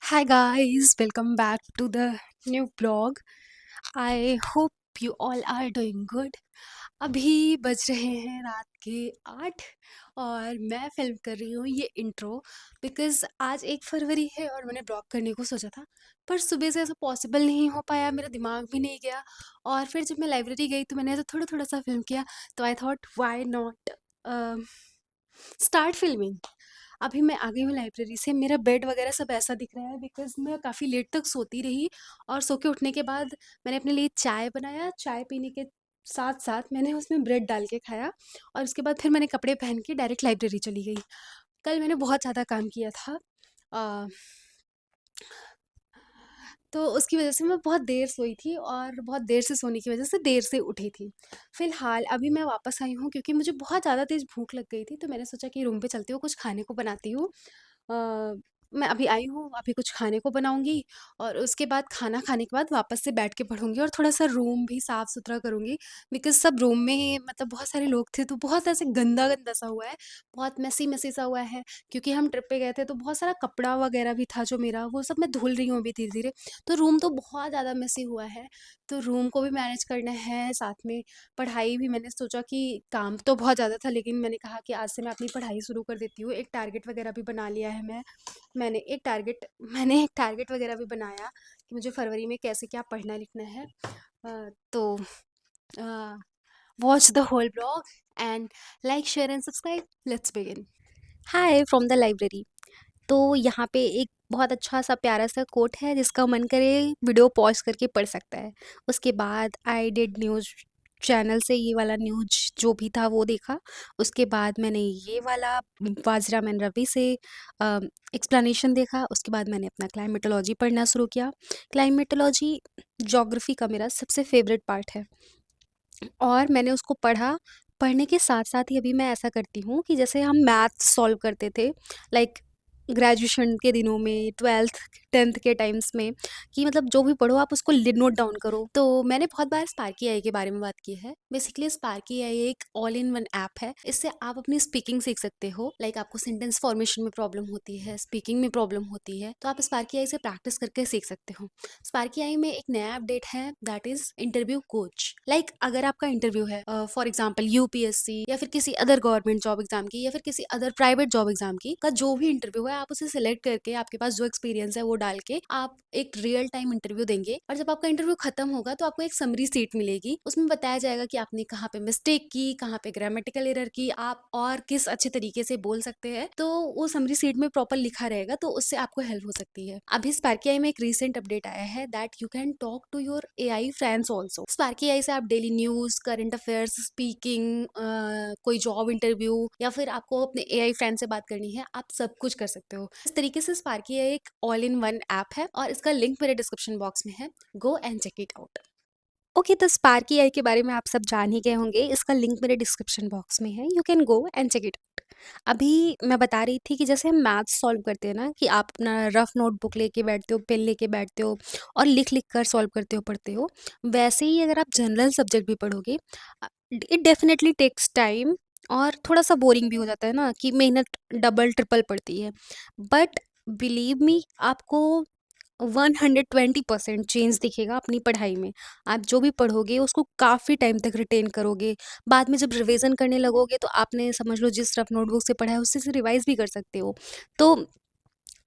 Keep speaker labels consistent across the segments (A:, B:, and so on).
A: Hi guys, welcome back to the new blog. I hope you all are doing good. अभी बज रहे हैं रात के 8 और मैं फ़िल्म कर रही हूँ ये इंट्रो बिकॉज़ आज 1 फरवरी है और मैंने ब्लॉग करने को सोचा था, पर सुबह से ऐसा पॉसिबल नहीं हो पाया, मेरा दिमाग भी नहीं गया और फिर जब मैं लाइब्रेरी गई तो मैंने ऐसा थोड़ा-थोड़ा सा फ़िल्म किया, तो I thought why not uh, start filming. अभी मैं आ गई हूँ लाइब्रेरी से, मेरा बेड वगैरह सब ऐसा दिख रहा है बिकॉज़ मैं काफ़ी लेट तक सोती रही और सो के उठने के बाद मैंने अपने लिए चाय बनाया, चाय पीने के साथ-साथ मैंने उसमें ब्रेड डाल के खाया और उसके बाद फिर मैंने कपड़े पहन के डायरेक्ट लाइब्रेरी चली गई। कल मैंने बहुत ज़्यादा काम किया था अ, तो उसकी वज़ह से मैं बहुत देर सोई थी और बहुत देर से सोने की वज़ह से देर से उठी थी। फ़िलहाल अभी मैं वापस आई हूँ क्योंकि मुझे बहुत ज़्यादा तेज़ भूख लग गई थी, तो मैंने सोचा कि रूम पे चलती हूँ, कुछ खाने को बनाती हूँ। अ, मैं अभी आई हूँ, अभी कुछ खाने को बनाऊँगी और उसके बाद खाना खाने के बाद वापस से बैठ के पढ़ूँगी और थोड़ा-सा रूम भी साफ़-सुथरा करूँगी बिकॉज़ सब रूम में मतलब बहुत सारे लोग थे, तो बहुत ऐसे गंदा-गंदा सा हुआ है, बहुत मेसी-मेसी सा हुआ है क्योंकि हम ट्रिप पे गए थे, तो बहुत सारा कपड़ा वगैरह भी था जो मेरा, वो सब मैं धुल रही हूँ अभी धीरे-धीरे। तो रूम तो बहुत ज़्यादा मेसी हुआ है, तो रूम को भी मैनेज करना है, साथ में पढ़ाई भी मैंने सोचा कि काम तो बहुत ज़्यादा था लेकिन मैंने कहा कि आज से मैं अपनी पढ़ाई शुरू कर देती हूँ। एक टारगेट वगैरह भी बना लिया है मैंने एक टारगेट वगैरह भी बनाया कि मुझे फरवरी में कैसे क्या पढ़ना-लिखना है। तो uh, watch the whole blog and like, share and subscribe. Let's begin. Hi from the library. तो यहाँ पे एक बहुत अच्छा सा प्यारा सा कोट है जिसका मन करे वीडियो पॉज़ करके पढ़ सकता है। उसके बाद आई डिड न्यूज़ चैनल से ये वाला न्यूज़ जो भी था वो देखा। उसके बाद मैंने ये वाला वाजरा मैन रवि से एक्सप्लेनेशन देखा। उसके बाद मैंने अपना क्लाइमेटोलॉजी पढ़ना शुरू किया। क्लाइमेटोलॉजी ज्योग्राफी का मेरा सबसे फ़ेवरेट पार्ट है। और मैंने उसको पढ़ा, पढ़ने के साथ-साथ ही अभी मैं ऐसा करती हूँ कि जैसे हम मैथ्स सॉल्व करते थे, लाइक ग्रेजुएशन के दिनों में, 12th 10th के टाइम्स में कि मतलब जो भी पढ़ो आप उसको लि नोट डाउन करो। तो मैंने बहुत बार स्पार्की एआई के बारे में बात की है। बेसिकली स्पार्की एआई एक ऑल इन वन ऐप है। इससे आप अपनी स्पीकिंग सीख सकते हो। लाइक आपको सेंटेंस फॉर्मेशन में प्रॉब्लम होती है, स्पीकिंग में प्रॉब्लम होती है, तो आप स्पार्की एआई से प्रैक्टिस करके सीख सकते हो। स्पार्की आई में एक नया अपडेट है that is interview coach. Like अगर आपका इंटरव्यू है फॉर एग्जांपल यूपीएससी या फिर किसी अदर गवर्नमेंट जॉब एग्जाम की या फिर किसी अदर प्राइवेट जॉब एग्जाम की का जो भी इंटरव्यू है आप उसे सिलेक्ट करके आपके पास जो एक्सपीरियंस है वो डाल के आप एक रियल टाइम इंटरव्यू देंगे और जब आपका इंटरव्यू खत्म होगा तो आपको एक समरी सीट मिलेगी। उसमें बताया जाएगा कि आपने कहाँ पे मिस्टेक की, कहाँ पे ग्रामेटिकल एरर की, आप और किस अच्छे तरीके से बोल सकते हैं। तो वो समरी सीट में प्रॉपर लिखा रहेगा, तो उससे आपको हेल्प हो सकती है। अभी स्पार्की आई में एक रिसेंट अपडेट आया है that you can talk to your AI friends also. Sparky AI से आप daily news, current affairs, speaking, कोई जॉब इंटरव्यू या फिर आपको अपने एआई फ्रेंड से बात करनी है, आप सब कुछ कर सकते हो। इस तरीके से स्पार्की आई एक ऑल इन वन ऐप है और इसका लिंक मेरे डिस्क्रिप्शन बॉक्स में है। Go and check it out. Okay, तो स्पार्की आई के बारे में आप सब जान ही गए होंगे। इसका लिंक मेरे डिस्क्रिप्शन बॉक्स में है, you can go and check it out. अभी मैं बता रही थी कि जैसे हम मैथ्स सॉल्व करते हैं ना, कि आप अपना रफ नोटबुक लेके बैठते हो, पेन लेके बैठते हो और लिख लिख कर सॉल्व करते हो, पढ़ते हो, वैसे ही अगर आप जनरल सब्जेक्ट भी पढ़ोगे, इट डेफिनेटली टेक्स टाइम और थोड़ा सा बोरिंग भी हो जाता है ना कि मेहनत डबल ट्रिपल पड़ती है। बट बिलीव मी, आपको 120% चेंज दिखेगा अपनी पढ़ाई में। आप जो भी पढ़ोगे उसको काफ़ी टाइम तक रिटेन करोगे। बाद में जब रिवीज़न करने लगोगे तो आपने समझ लो जिस रफ नोटबुक से पढ़ा है उससे से रिवाइज़ भी कर सकते हो। तो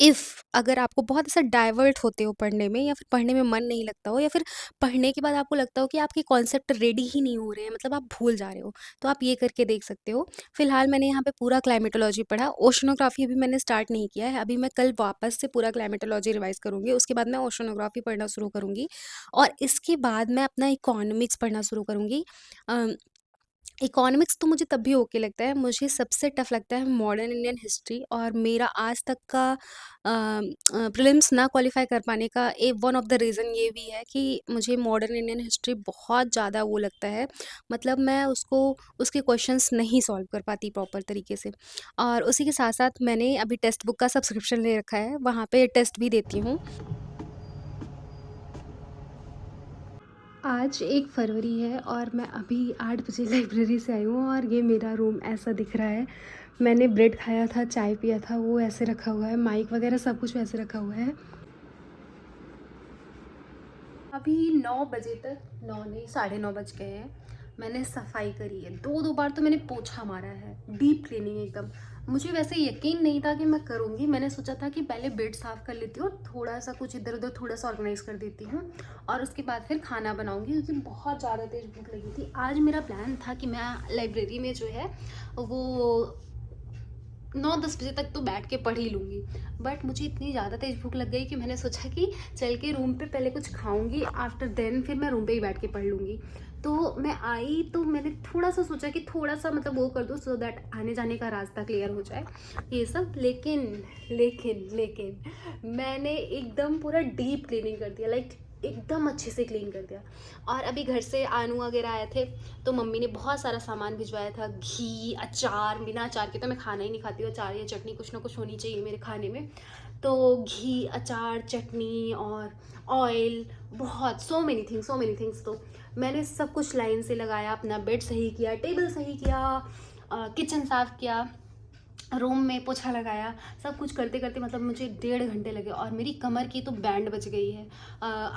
A: इफ़ अगर आपको बहुत ऐसा डाइवर्ट होते हो पढ़ने में या फिर पढ़ने में मन नहीं लगता हो या फिर पढ़ने के बाद आपको लगता हो कि आपके कॉन्सेप्ट रेडी ही नहीं हो रहे हैं, मतलब आप भूल जा रहे हो, तो आप ये करके देख सकते हो। फिलहाल मैंने यहाँ पे पूरा क्लाइमेटोलॉजी पढ़ा, ओशनोग्राफी अभी मैंने स्टार्ट नहीं किया है। अभी मैं कल वापस से पूरा क्लाइमेटोलॉजी रिवाइज करूँगी, उसके बाद मैं ओशनोग्राफी पढ़ना शुरू करूँगी और इसके बाद मैं अपना इकोनॉमिक्स पढ़ना शुरू करूँगी। इकोनॉमिक्स तो मुझे तब भी ओके लगता है, मुझे सबसे टफ लगता है मॉडर्न इंडियन हिस्ट्री और मेरा आज तक का प्रीलिम्स ना क्वालिफाई कर पाने का वन ऑफ द रीज़न ये भी है कि मुझे मॉडर्न इंडियन हिस्ट्री बहुत ज़्यादा वो लगता है, मतलब मैं उसको उसके क्वेश्चंस नहीं सॉल्व कर पाती प्रॉपर तरीके से। और उसी के साथ साथ मैंने अभी टेक्स्ट बुक का सब्सक्रिप्शन ले रखा है, वहाँ पे टेस्ट भी देती हूँ। आज 1 फरवरी है और मैं अभी 8 बजे लाइब्रेरी से आई हूँ और ये मेरा रूम ऐसा दिख रहा है। मैंने ब्रेड खाया था, चाय पिया था, वो ऐसे रखा हुआ है, माइक वगैरह सब कुछ वैसे रखा हुआ है। अभी 9 बजे तक, 9 नहीं, साढ़े 9 बज गए हैं। मैंने सफाई करी है, 2 बार तो मैंने पोछा मारा है, डीप क्लीनिंग एकदम। मुझे वैसे यकीन नहीं था कि मैं करूँगी। मैंने सोचा था कि पहले बेड साफ़ कर लेती हूँ, थोड़ा सा कुछ इधर उधर थोड़ा सा ऑर्गेनाइज कर देती हूँ, और उसके बाद फिर खाना बनाऊँगी, क्योंकि बहुत ज़्यादा तेज़ भूख लगी थी। आज मेरा प्लान था कि मैं लाइब्रेरी में जो है वो 9-10 बजे तक तो बैठ के पढ़ ही लूँगी। बट मुझे इतनी ज़्यादा तेज़ भूख लग गई कि मैंने सोचा कि चल के रूम पे पहले कुछ खाऊँगी, आफ्टर देन फिर मैं रूम पे ही बैठ के पढ़ लूँगी। तो मैं आई तो मैंने थोड़ा-सा सोचा कि थोड़ा-सा मतलब वो कर दूँ, सो दैट आने-जाने का रास्ता क्लियर हो जाए, ये सब। लेकिन मैंने एकदम पूरा डीप क्लीनिंग कर दिया, लाइक एकदम अच्छे से क्लीन कर दिया। और अभी घर से आनू वगैरह आए थे, तो मम्मी ने बहुत सारा सामान भिजवाया था, घी, अचार। बिना अचार के तो मैं खाना ही नहीं खाती हूँ, अचार या चटनी कुछ ना कुछ होनी चाहिए मेरे खाने में। तो घी, अचार, चटनी और ऑयल, बहुत सो मेनी थिंग्स। तो मैंने सब कुछ लाइन से लगाया, अपना बेड सही किया, टेबल सही किया, किचन साफ़ किया, रूम में पोछा लगाया। सब कुछ करते करते मतलब मुझे 1.5 घंटे लगे, और मेरी कमर की तो बैंड बज गई है।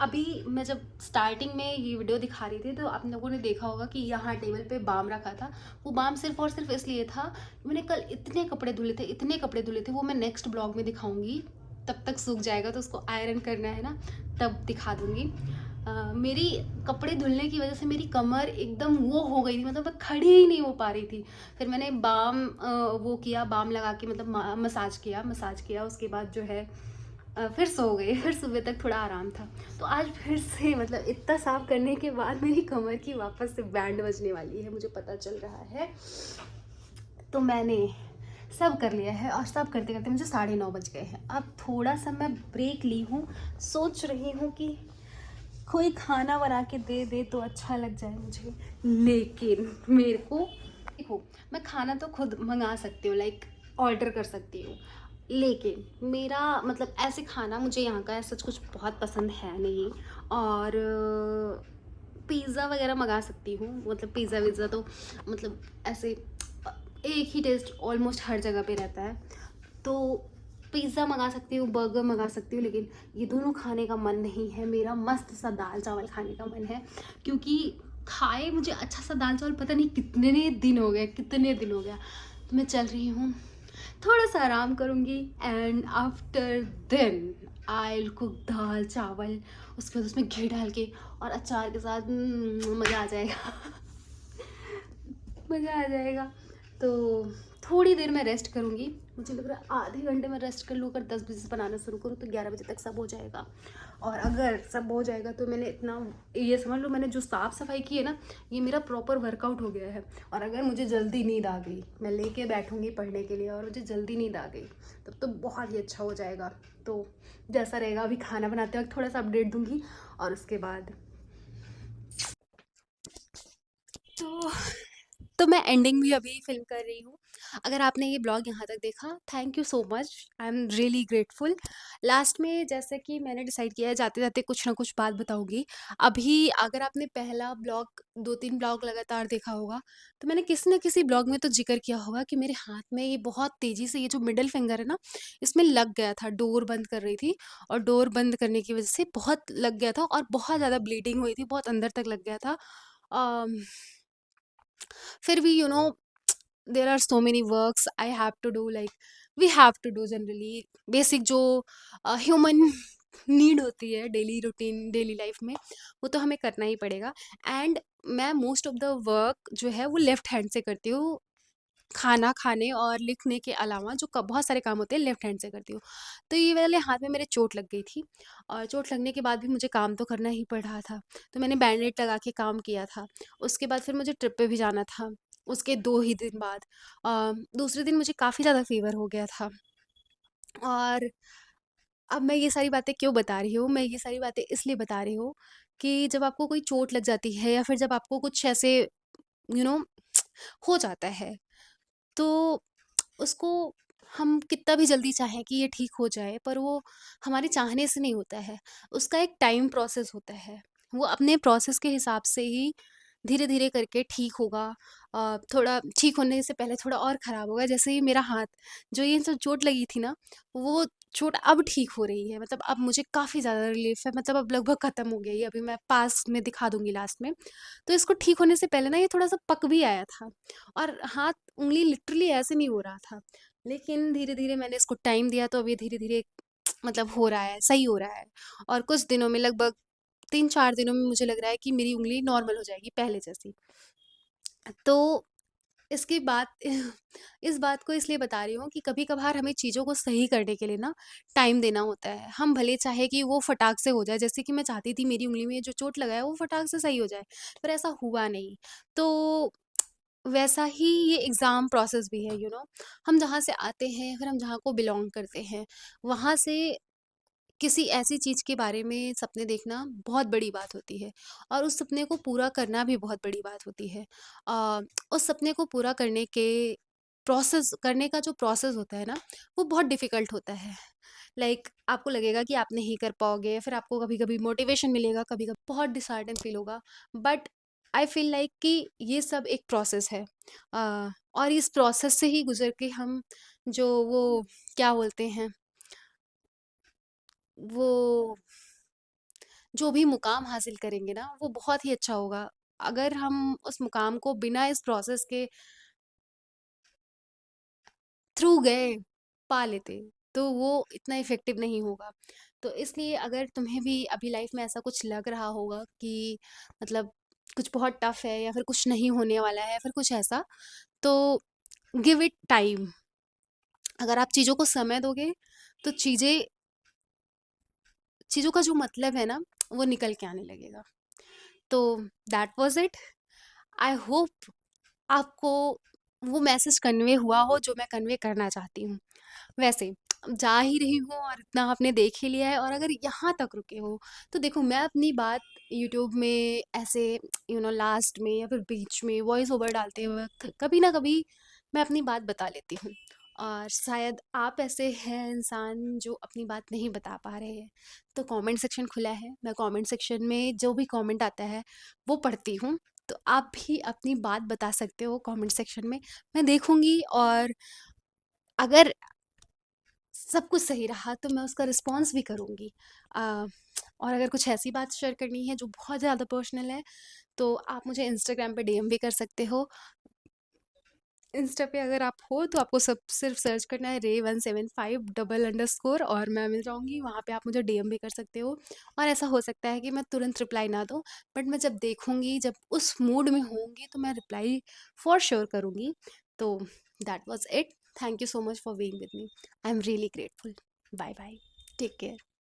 A: अभी मैं जब स्टार्टिंग में ये वीडियो दिखा रही थी, तो आप लोगों ने देखा होगा कि यहाँ टेबल पे बाम रखा था। वो बाम सिर्फ और सिर्फ इसलिए था, मैंने कल इतने कपड़े धुले थे, इतने कपड़े धुले थे। वो मैं नेक्स्ट ब्लॉग में दिखाऊंगी, तब तक सूख जाएगा तो उसको आयरन करना है ना, तब दिखा दूंगी। मेरी कपड़े धुलने की वजह से मेरी कमर एकदम वो हो गई थी, मतलब मैं खड़ी ही नहीं हो पा रही थी। फिर मैंने बाम वो किया, बाम लगा के मतलब मसाज किया। उसके बाद जो है फिर सो गई। फिर सुबह तक थोड़ा आराम था। तो आज फिर से मतलब इतना साफ करने के बाद मेरी कमर की वापस से बैंड बजने वाली है, मुझे पता चल रहा है। तो मैंने सब कर लिया है, और सब करते करते मुझे 9:30 बज गए हैं। अब थोड़ा सा मैं ब्रेक ली हूँ, सोच रही हूँ कि कोई खाना बना के दे दे तो अच्छा लग जाए मुझे। लेकिन मेरे को देखो, मैं खाना तो खुद मंगा सकती हूँ, लाइक ऑर्डर कर सकती हूँ। लेकिन मेरा मतलब ऐसे खाना मुझे यहाँ का सच कुछ बहुत पसंद है नहीं। और पिज़्ज़ा वगैरह मंगा सकती हूँ, मतलब पिज़्ज़ा विज़्ज़ा तो मतलब ऐसे एक ही टेस्ट ऑलमोस्ट हर जगह पे रहता है। तो पिज़्ज़ा मंगा सकती हूँ, बर्गर मंगा सकती हूँ, लेकिन ये दोनों खाने का मन नहीं है मेरा। मस्त सा दाल चावल खाने का मन है, क्योंकि खाए मुझे अच्छा सा दाल चावल पता नहीं कितने दिन हो गया। तो मैं चल रही हूँ, थोड़ा सा आराम करूँगी, and after then I will cook dal chawal. उसके बाद उसमें घी डाल के और अचार के साथ मज़ा आ जाएगा। मज़ा आ जाएगा। तो थोड़ी देर मैं रेस्ट करूँगी। मुझे लग रहा है आधे घंटे में रेस्ट कर लूँ, अगर 10 बजे से बनाना शुरू करूँ तो 11 बजे तक सब हो जाएगा। और अगर सब हो जाएगा तो मैंने इतना, ये समझ लो मैंने जो साफ़ सफाई की है ना, ये मेरा प्रॉपर वर्कआउट हो गया है। और अगर मुझे जल्दी नींद आ गई, मैं लेके बैठूँगी पढ़ने के लिए, और मुझे जल्दी नींद आ गई, तब तो बहुत ही अच्छा हो जाएगा। तो जैसा रहेगा, अभी खाना बनाते वक्त थोड़ा सा अपडेट दूँगी, और उसके बाद तो मैं एंडिंग भी अभी फ़िल्म कर रही हूँ। अगर आपने ये ब्लॉग यहाँ तक देखा, thank you so much, I am really grateful. Last में जैसे कि मैंने डिसाइड किया है, जाते-जाते कुछ ना कुछ बात बताऊँगी। अभी अगर आपने पहला ब्लॉग 2-3 ब्लॉग लगातार देखा होगा, तो मैंने किसी न किसी ब्लॉग में तो ज़िक्र किया होगा कि मेरे हाथ में ये बहुत तेज़ी से, ये जो मिडल फिंगर है ना, इसमें लग गया था। डोर बंद कर रही थी, और डोर बंद करने की वज़ह से बहुत लग गया था, और बहुत ज़्यादा ब्लीडिंग हुई थी, बहुत अंदर तक लग गया था। अम फिर भी there are so many works I have to do, like we have to do generally, basic जो ह्यूमन नीड होती है डेली रूटीन, डेली लाइफ में, वो तो हमें करना ही पड़ेगा। एंड मैं मोस्ट ऑफ द वर्क जो है वो लेफ्ट हैंड से करती हूँ। खाना खाने और लिखने के अलावा जो बहुत सारे काम होते हैं लेफ्ट हैंड से करती हूँ। तो ये वाले हाथ में मेरे चोट लग गई थी, और चोट लगने के बाद भी मुझे काम तो करना ही पड़ रहा था। तो मैंने बैंडेड लगा के काम किया था। उसके बाद फिर मुझे ट्रिप पे भी जाना था। उसके 2 ही दिन बाद दूसरे दिन मुझे काफ़ी ज़्यादा फ़ीवर हो गया था। और अब मैं ये सारी बातें क्यों बता रही हूँ? मैं ये सारी बातें इसलिए बता रही हूँ कि जब आपको कोई चोट लग जाती है, या फिर जब आपको कुछ ऐसे यू नो हो जाता है, तो उसको हम कितना भी जल्दी चाहें कि ये ठीक हो जाए, पर वो हमारे चाहने से नहीं होता है। उसका एक टाइम प्रोसेस होता है। वो अपने प्रोसेस के हिसाब से ही धीरे धीरे करके ठीक होगा। थोड़ा ठीक होने से पहले थोड़ा और ख़राब होगा। जैसे ये मेरा हाथ, जो ये जो चोट लगी थी ना, वो चोट अब ठीक हो रही है। मतलब अब मुझे काफ़ी ज़्यादा रिलीफ है, मतलब अब लगभग ख़त्म हो गई है। अभी मैं पास में दिखा दूंगी लास्ट में। तो इसको ठीक होने से पहले ना ये थोड़ा सा पक भी आया था, और हाथ, उंगली लिटरली ऐसे नहीं हो रहा था। लेकिन धीरे धीरे मैंने इसको टाइम दिया, तो अब ये धीरे धीरे मतलब हो रहा है, सही हो रहा है। और कुछ दिनों में, लगभग 3-4 दिनों में, मुझे लग रहा है कि मेरी उंगली नॉर्मल हो जाएगी पहले जैसी। तो इसकी बात इस बात को इसलिए बता रही हूँ कि कभी-कभार हमें चीज़ों को सही करने के लिए ना टाइम देना होता है। हम भले चाहे कि वो फटाक से हो जाए, जैसे कि मैं चाहती थी मेरी उँगली में जो चोट लगा है वो फटाक से सही हो जाए, पर ऐसा हुआ नहीं। तो वैसा ही ये एग्ज़ाम प्रोसेस भी है, हम जहाँ से आते हैं, फिर हम जहाँ को बिलॉन्ग करते हैं, वहाँ से किसी ऐसी चीज़ के बारे में सपने देखना बहुत बड़ी बात होती है, और उस सपने को पूरा करना भी बहुत बड़ी बात होती है। अ, उस सपने को पूरा करने का जो प्रोसेस होता है ना, वो बहुत डिफ़िकल्ट होता है। लाइक आपको लगेगा कि आप नहीं कर पाओगे, फिर आपको कभी-कभी मोटिवेशन मिलेगा, कभी-कभी बहुत डिसहार्टन फ़ील होगा। बट आई फ़ील लाइक कि ये सब एक प्रोसेस है। और इस प्रोसेस से ही गुज़र के हम जो वो क्या बोलते हैं, वो जो भी मुकाम हासिल करेंगे ना, वो बहुत ही अच्छा होगा। अगर हम उस मुकाम को बिना इस प्रोसेस के थ्रू गए, पा लेते, तो वो इतना इफ़ेक्टिव नहीं होगा। तो इसलिए अगर तुम्हें भी अभी लाइफ़ में ऐसा कुछ लग रहा होगा कि मतलब कुछ बहुत टफ़ है, या फिर कुछ नहीं होने वाला है, या फिर कुछ ऐसा, तो गिव इट टाइम। अगर आप चीज़ों को समय दोगे, तो चीज़ों का जो मतलब है ना, वो निकल के आने लगेगा। तो that was it. I hope आपको वो मैसेज कन्वे हुआ हो जो मैं कन्वे करना चाहती हूँ। वैसे अब जा ही रही हूँ, और इतना आपने देख ही लिया है, और अगर यहाँ तक रुके हो, तो देखो, मैं अपनी बात यूट्यूब में ऐसे लास्ट में या फिर बीच में वॉइस ओवर डालते वक़्त कभी ना कभी मैं अपनी बात बता लेती हूँ। और शायद आप ऐसे हैं इंसान जो अपनी बात नहीं बता पा रहे हैं, तो कमेंट सेक्शन खुला है। मैं कमेंट सेक्शन में जो भी कमेंट आता है वो पढ़ती हूँ। तो आप भी अपनी बात बता सकते हो कमेंट सेक्शन में, मैं देखूँगी। और अगर सब कुछ सही रहा तो मैं उसका रिस्पॉन्स भी करूँगी। और अगर कुछ ऐसी बात शेयर करनी है जो बहुत ज़्यादा पर्सनल है, तो आप मुझे इंस्टाग्राम पे डीएम भी कर सकते हो। इंस्टा पे अगर आप हो, तो आपको सब सिर्फ सर्च करना है ray175 और मैं मिल जाऊँगी वहाँ पे। आप मुझे डीएम भी कर सकते हो। और ऐसा हो सकता है कि मैं तुरंत रिप्लाई ना दूँ, बट मैं जब देखूँगी, जब उस मूड में होंगी, तो मैं रिप्लाई फॉर श्योर करूँगी। तो that was it. Thank you so much for being with me. I am really grateful. Bye bye. Take care.